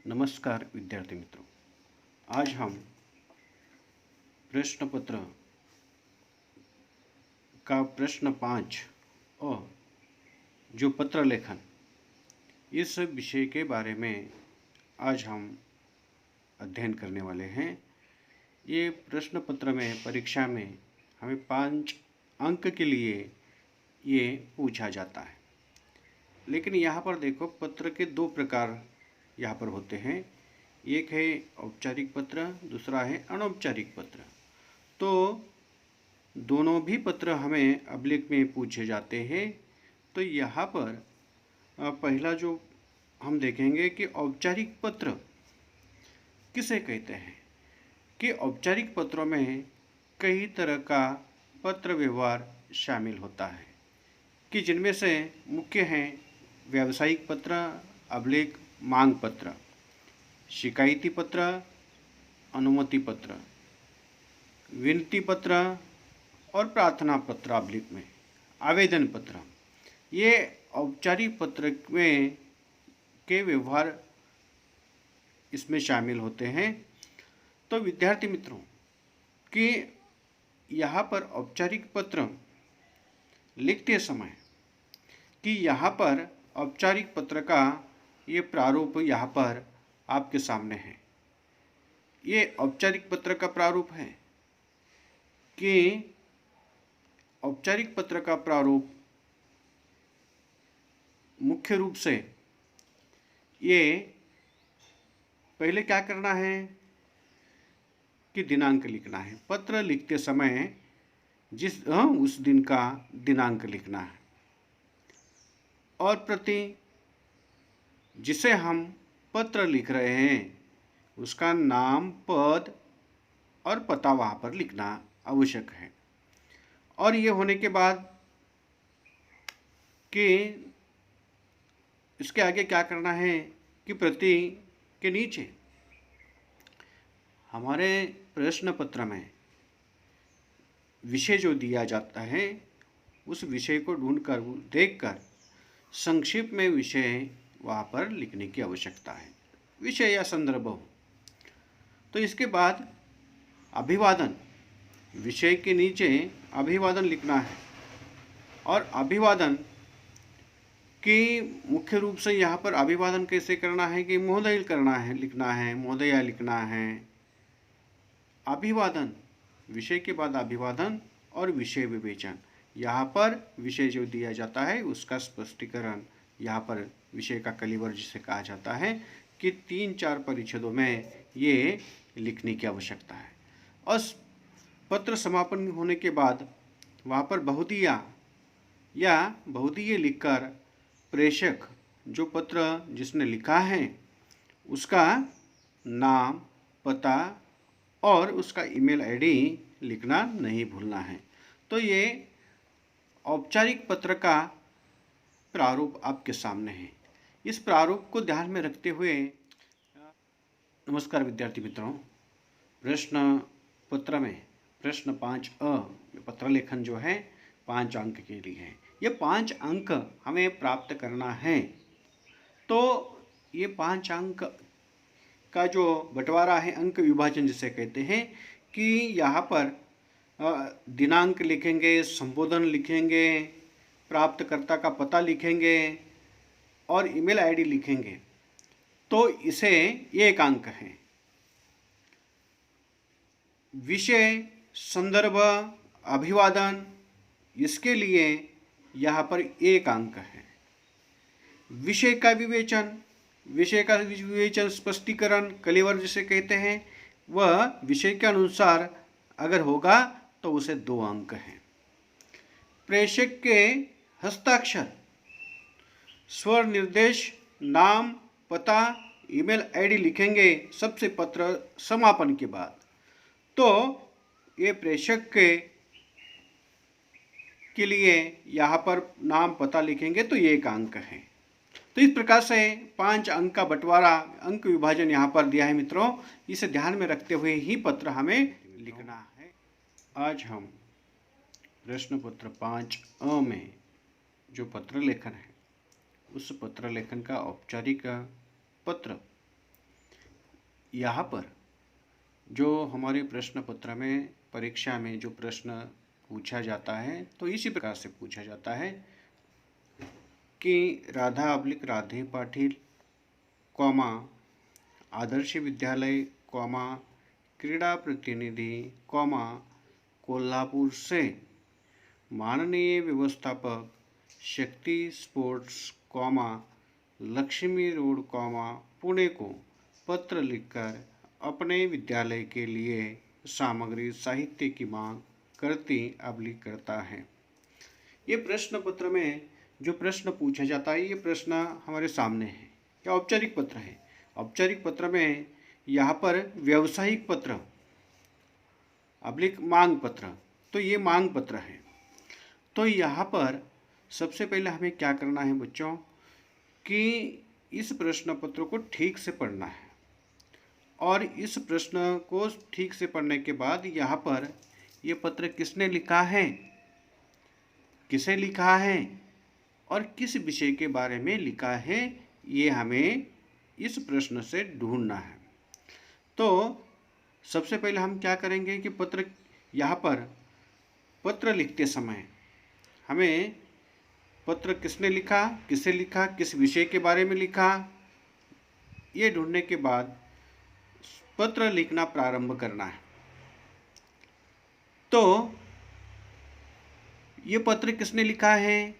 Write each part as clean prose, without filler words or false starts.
नमस्कार विद्यार्थी मित्रों, आज हम प्रश्न पत्र का प्रश्न 5 और जो पत्र लेखन इस विषय के बारे में आज हम अध्ययन करने वाले हैं। ये प्रश्न पत्र में परीक्षा में हमें 5 अंक के लिए ये पूछा जाता है। लेकिन यहाँ पर देखो, पत्र के 2 प्रकार यहाँ पर होते हैं। एक है औपचारिक पत्र, दूसरा है अनौपचारिक पत्र। तो दोनों भी पत्र हमें अभिलेख में पूछे जाते हैं। तो यहाँ पर पहला जो हम देखेंगे कि औपचारिक पत्र किसे कहते हैं, कि औपचारिक पत्रों में कई तरह का पत्र व्यवहार शामिल होता है, कि जिनमें से मुख्य हैं व्यावसायिक पत्र, अभिलेख, मांग पत्र, शिकायती पत्र, अनुमति पत्र, विनती पत्र और प्रार्थना पत्र अभिलेख में, आवेदन पत्र। ये औपचारिक पत्र में के व्यवहार इसमें शामिल होते हैं। तो विद्यार्थी मित्रों, कि यहाँ पर औपचारिक पत्र लिखते समय कि यहाँ पर औपचारिक पत्र का ये प्रारूप यहाँ पर आपके सामने है। ये औपचारिक पत्र का प्रारूप है कि औपचारिक पत्र का प्रारूप मुख्य रूप से ये पहले क्या करना है कि दिनांक लिखना है। पत्र लिखते समय उस दिन का दिनांक लिखना है और प्रति जिसे हम पत्र लिख रहे हैं उसका नाम, पद और पता वहाँ पर लिखना आवश्यक है। और ये होने के बाद कि इसके आगे क्या करना है कि प्रति के नीचे हमारे प्रश्न पत्र में विषय जो दिया जाता है उस विषय को ढूंढकर, देखकर संक्षिप्त में विषय वहाँ पर लिखने की आवश्यकता है, विषय या संदर्भ हो। तो इसके बाद अभिवादन, विषय के नीचे अभिवादन लिखना है। और अभिवादन की मुख्य रूप से यहाँ पर अभिवादन कैसे करना है कि महोदय करना है, लिखना है, महोदया लिखना है। अभिवादन, विषय के बाद अभिवादन और विषय विवेचन। यहाँ पर विषय जो दिया जाता है उसका स्पष्टीकरण, यहाँ पर विषय का कलिवर जिसे कहा जाता है, कि 3-4 परिच्छेदों में ये लिखने की आवश्यकता है। और पत्र समापन होने के बाद वहाँ पर बहुदिया या बहुदिये लिखकर प्रेषक, जो पत्र जिसने लिखा है उसका नाम, पता और उसका ईमेल आईडी लिखना नहीं भूलना है। तो ये औपचारिक पत्र का प्रारूप आपके सामने है। इस प्रारूप को ध्यान में रखते हुए, नमस्कार विद्यार्थी मित्रों, प्रश्न पत्र में प्रश्न 5A पत्र लेखन जो है 5 अंक के लिए है। ये 5 अंक हमें प्राप्त करना है। तो ये 5 अंक का जो बंटवारा है, अंक विभाजन जिसे कहते हैं, कि यहाँ पर दिनांक लिखेंगे, संबोधन लिखेंगे, प्राप्तकर्ता का पता लिखेंगे और ईमेल आईडी लिखेंगे, तो इसे 1 अंक है। विषय, संदर्भ, अभिवादन, इसके लिए यहाँ पर 1 अंक है। विषय का विवेचन, स्पष्टीकरण, कलिवर जिसे कहते हैं, वह विषय के अनुसार अगर होगा तो उसे 2 अंक हैं। प्रेषक के हस्ताक्षर, स्वर निर्देश, नाम, पता, ईमेल आईडी लिखेंगे सबसे पत्र समापन के बाद, तो ये प्रेषक के लिए यहाँ पर नाम, पता लिखेंगे तो ये 1 अंक है। तो इस प्रकार से 5 अंक का बंटवारा, अंक विभाजन यहाँ पर दिया है मित्रों। इसे ध्यान में रखते हुए ही पत्र हमें लिखना है। आज हम प्रश्न पत्र 5A में जो पत्र लेखन है उस पत्र लेखन का औपचारिक पत्र यहाँ पर जो हमारे प्रश्न पत्र में परीक्षा में जो प्रश्न पूछा जाता है तो इसी प्रकार से पूछा जाता है कि Radha oblique Radhe Patil comma Adarsh Vidyalaya comma क्रीड़ा प्रतिनिधि कॉमा कोल्हापुर से माननीय व्यवस्थापक शक्ति sports comma Lakshmi road comma Pune को पत्र लिखकर अपने विद्यालय के लिए सामग्री साहित्य की मांग करता है। ये प्रश्न पत्र में जो प्रश्न पूछा जाता है, ये प्रश्न हमारे सामने है। यह औपचारिक पत्र है। औपचारिक पत्र में यहाँ पर व्यावसायिक पत्र अब्लिक मांग पत्र, तो ये मांग पत्र है। तो यहाँ पर सबसे पहले हमें क्या करना है बच्चों कि इस प्रश्न पत्र को ठीक से पढ़ना है, और इस प्रश्न को ठीक से पढ़ने के बाद यहाँ पर ये पत्र किसने लिखा है, किसे लिखा है और किस विषय के बारे में लिखा है, ये हमें इस प्रश्न से ढूंढना है। तो सबसे पहले हम क्या करेंगे कि पत्र यहाँ पर पत्र लिखते समय हमें पत्र किसने लिखा, किसे लिखा, किस विषय के बारे में लिखा, ये ढूंढने के बाद पत्र लिखना प्रारंभ करना है। तो ये पत्र किसने लिखा है,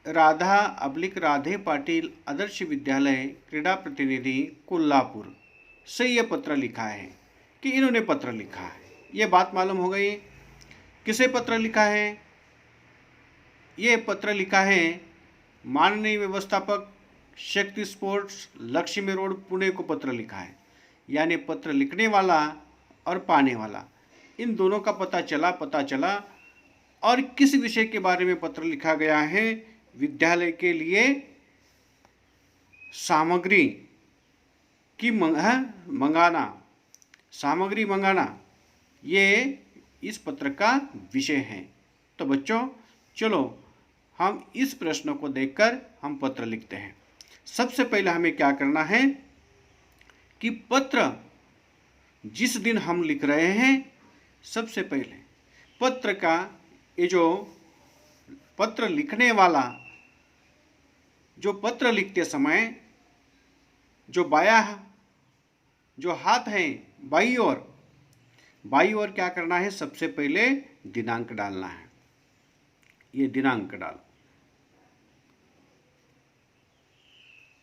राधा अब्लिक राधे पाटिल आदर्श विद्यालय क्रीड़ा प्रतिनिधि कोल्हापुर से ये पत्र लिखा है कि इन्होंने पत्र लिखा है। ये बात मालूम हो गई। किसे पत्र लिखा है, ये पत्र लिखा है माननीय व्यवस्थापक शक्ति स्पोर्ट्स लक्ष्मी रोड पुणे को पत्र लिखा है। यानी पत्र लिखने वाला और पाने वाला, इन दोनों का पता चला। और किस विषय के बारे में पत्र लिखा गया है, विद्यालय के लिए सामग्री की सामग्री मंगाना, ये इस पत्र का विषय है। तो बच्चों चलो हम इस प्रश्न को देखकर हम पत्र लिखते हैं। सबसे पहले हमें क्या करना है कि पत्र जिस दिन हम लिख रहे हैं, सबसे पहले पत्र का ये जो पत्र लिखने वाला, जो पत्र लिखते समय जो जो हाथ है बाई ओर क्या करना है, सबसे पहले दिनांक डालना है। ये दिनांक डालो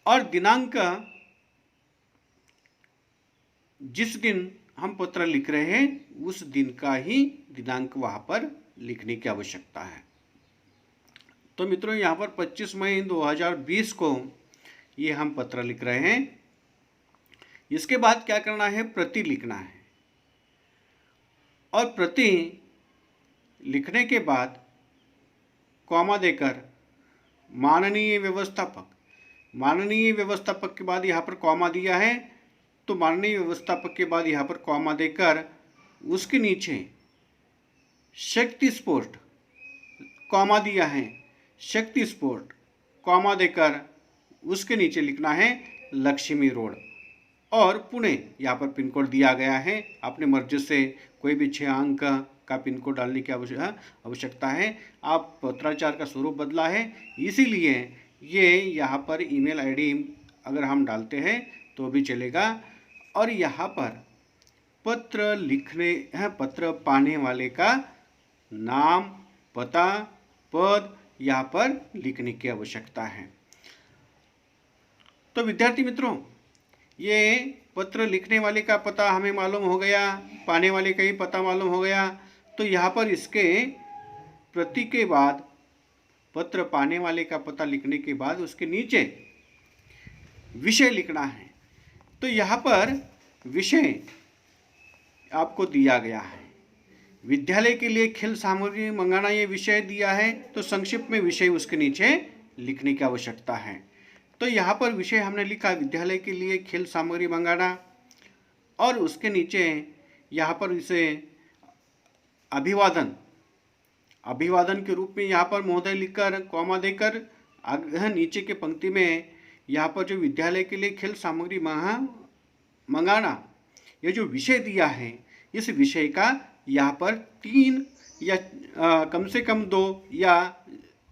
और दिनांक जिस दिन हम पत्र लिख रहे हैं उस दिन का ही दिनांक वहां पर लिखने की आवश्यकता है। तो मित्रों यहाँ पर 25 मई 2020 को ये हम पत्र लिख रहे हैं। इसके बाद क्या करना है, प्रति लिखना है। और प्रति लिखने के बाद कॉमा देकर माननीय व्यवस्थापक के बाद यहाँ पर कॉमा दिया है, तो माननीय व्यवस्थापक के बाद यहाँ पर कॉमा देकर उसके नीचे शक्ति स्पोर्ट कॉमा दिया है, शक्ति स्पोर्ट कॉमा देकर उसके नीचे लिखना है लक्ष्मी रोड और पुणे। यहाँ पर पिन कोड दिया गया है, अपने मर्जी से कोई भी 6 अंक का पिन कोड डालने की आवश्यकता है। आप पत्राचार का स्वरूप बदला है, इसीलिए ये यहाँ पर ईमेल आईडी अगर हम डालते हैं तो भी चलेगा। और यहाँ पर पत्र पाने वाले का नाम, पता, पद यहाँ पर लिखने की आवश्यकता है। तो विद्यार्थी मित्रों, ये पत्र लिखने वाले का पता हमें मालूम हो गया, पाने वाले का ही पता मालूम हो गया। तो यहाँ पर इसके प्रति के बाद पत्र पाने वाले का पता लिखने के बाद उसके नीचे विषय लिखना है। तो यहाँ पर विषय आपको दिया गया है, विद्यालय के लिए खेल सामग्री मंगाना, ये विषय दिया है। तो संक्षिप्त में विषय उसके नीचे लिखने की आवश्यकता है। तो यहाँ पर विषय हमने लिखा विद्यालय के लिए खेल सामग्री मंगाना, और उसके नीचे यहाँ पर इसे अभिवादन के रूप में यहाँ पर महोदय लिखकर कॉमा देकर नीचे के पंक्ति में यहाँ पर जो विद्यालय के लिए खेल सामग्री मंगाना ये जो विषय दिया है, इस विषय का यहाँ पर 3 या कम से कम 2 या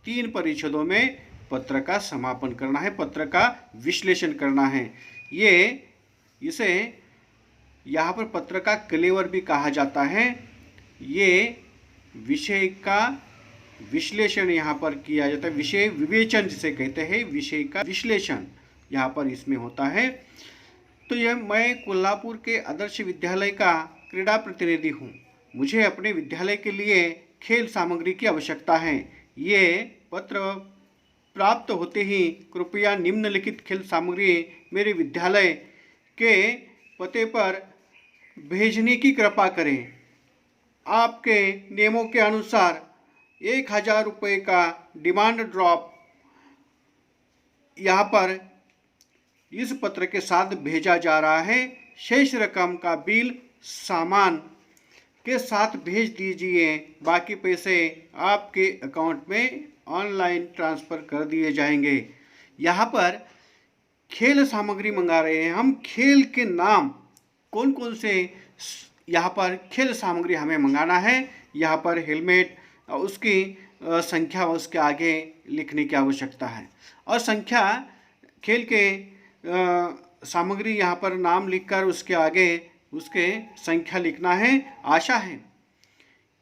3 परिच्छेदों में पत्र का समापन करना है, पत्र का विश्लेषण करना है। इसे यहाँ पर पत्र का कलेवर भी कहा जाता है। ये विषय का विश्लेषण यहाँ पर किया जाता है, विषय विवेचन जिसे कहते हैं, विषय का विश्लेषण यहाँ पर इसमें होता है। तो यह मैं कोल्हापुर के आदर्श विद्यालय का क्रीड़ा प्रतिनिधि हूँ। मुझे अपने विद्यालय के लिए खेल सामग्री की आवश्यकता है। ये पत्र प्राप्त होते ही कृपया निम्नलिखित खेल सामग्री मेरे विद्यालय के पते पर भेजने की कृपा करें। आपके नियमों के अनुसार 1000 रुपये का डिमांड ड्राफ्ट यहाँ पर इस पत्र के साथ भेजा जा रहा है। शेष रकम का बिल सामान के साथ भेज दीजिए। बाकी पैसे आपके अकाउंट में ऑनलाइन ट्रांसफ़र कर दिए जाएंगे। यहाँ पर खेल सामग्री मंगा रहे हैं हम। खेल के नाम कौन कौन से यहाँ पर खेल सामग्री हमें मंगाना है। यहाँ पर हेलमेट, उसकी संख्या उसके आगे लिखने की आवश्यकता है, और संख्या खेल के सामग्री यहाँ पर नाम लिखकर उसके आगे उसके संख्या लिखना है। आशा है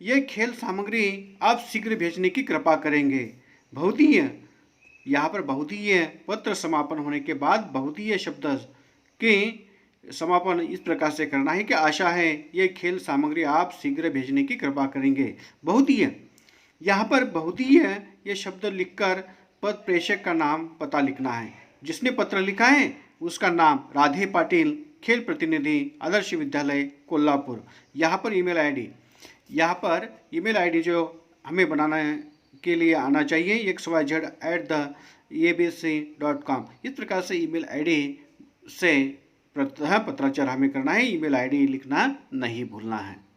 ये खेल सामग्री आप शीघ्र भेजने की कृपा करेंगे। बहुधीय, यहाँ पर बहुधीय पत्र समापन होने के बाद बहुधीय शब्द के समापन इस प्रकार से करना है कि आशा है ये खेल सामग्री आप शीघ्र भेजने की कृपा करेंगे। बहुधीय, यहाँ पर बहुधीय ये शब्द लिखकर पत्र प्रेषक का नाम पता लिखना है। जिसने पत्र लिखा है उसका नाम राधे पाटिल, खेल प्रतिनिधि, आदर्श विद्यालय कोल्हापुर। यहाँ पर ईमेल आईडी, यहाँ पर ईमेल आईडी जो हमें बनाना के लिए आना चाहिए xyz@abc.com। इस प्रकार से ईमेल आईडी से पत्राचार हमें करना है। ईमेल आईडी लिखना नहीं भूलना है।